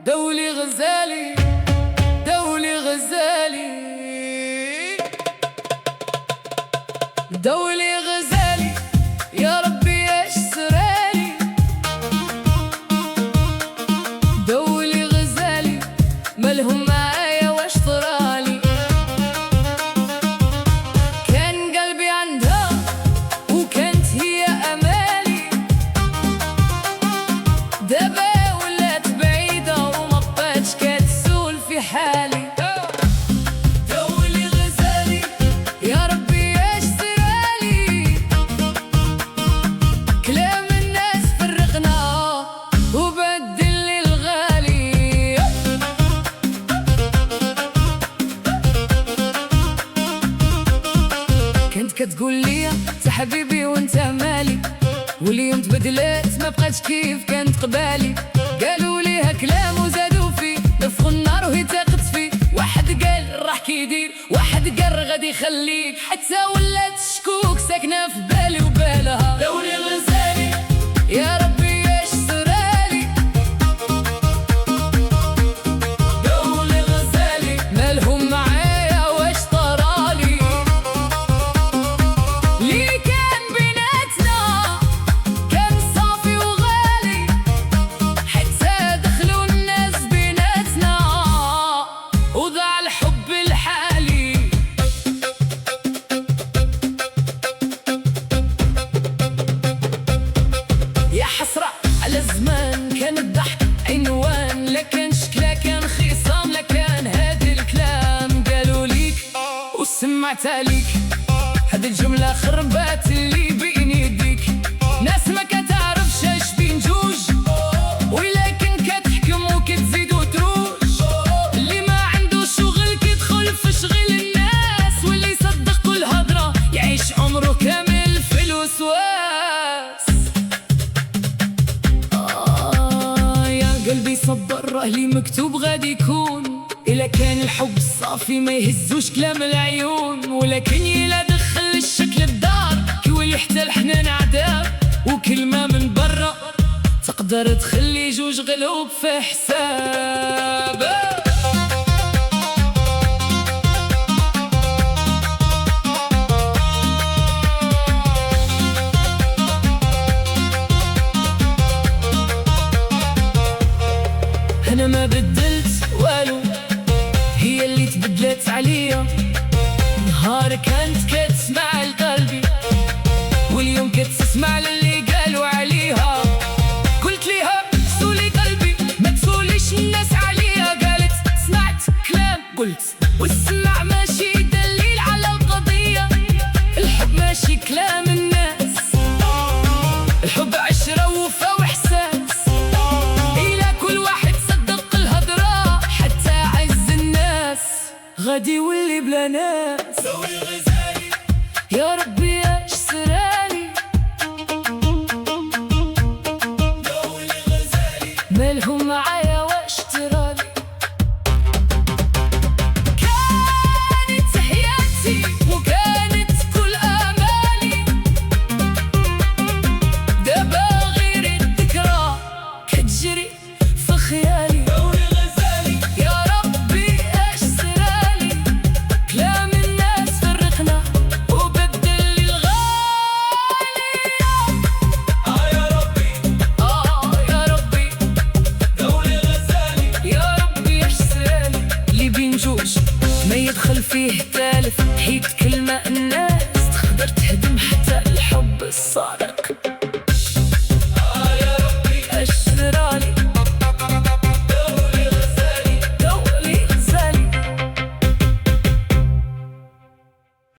دولي غزالي دولي غزالي دولي غزالي يا ربي ايش سرالي. دولي غزالي مالهم معايا واش طرالي. كان قلبي عندها وكانت هي امالي، دابا ولات بعيدة وما بقاتش كتسول في حالي. دولي غزالي يا ربي ايش سرالي. كلام الناس فرقنا وبدل لي الغالي. كنت كتقول لي انت حبيبي وانت مالي، واليوم تبدلت ما بقاتش كيف كانت قبالي. قالوا ليها كلام وزادوا فيه، نفخوا النار وهي تاقت فيه. واحد قال راح كيدير، واحد قال غادي يخليك، حتى ولات الشكوك ساكنه في بالي وبالها. دولي غزالي يا ربي ايش سرالي. دولي غزالي مالهم معايا واش طرالي. لي كان بيناتنا كان صافي وغالي، حتى دخلوا الناس بيناتنا وضاع الحب الحالي. يا حسرة على الزمان كان الضحك عنوان، لكن شكلها كان خصام. لكان هادي الكلام قالوا ليك وسمعت عليك، هاد الجملة خربات اللي بين يديك. ناس ما كتعرفش اش بين جوج، ولكن كتحكم وكتزيد وتروج. اللي ما عنده شغل كيدخل في شغل الناس، واللي يصدق كل هضرة يعيش عمره كامل في الوسواس. يا قلبي صبر، راهلي مكتوب غادي يكون. إلا كان الحب صافي ما يهزوش كلام العيون، ولكن يلا دخل الشكل الدار كيولي حتى الحنان عذاب. وكلمة من برا تقدر تخلي جوج قلوب في حساب. أنا ما بدلت والو، هي اللي تبدلت عليا. نهار كانت كتسمع لقلبي، واليوم كتسمع للي قالوا عليها. قلت ليها سولي قلبي ما تسوليش الناس عليها. قالت سمعت كلام، قلت والسمع ماشي دليل على القضية. الحب ماشي كلام الناس، الحب عشرة ووفا وإحساس. إلى كل واحد صدق الهضرة حتى عز الناس غادي يولي بلا ناس. دولي غزالي يا ربي ايش سرالي. دولي غزالي مالهم معايا واش طرالي. كانت حياتي وكانت كل آمالي، دابا غير الذكرى كتجري في خيالي. دولي غزالي يا ربي ايش سرالي. كلام الناس فرقنا وبدل لي الغالي. يا ربي يا ربي دولي غزالي يا ربي ايش سرالي. اللي بين جوج ما يدخل فيه ثالث، حيت كلمة الناس تقدر تهدم حتى الحب الصادق.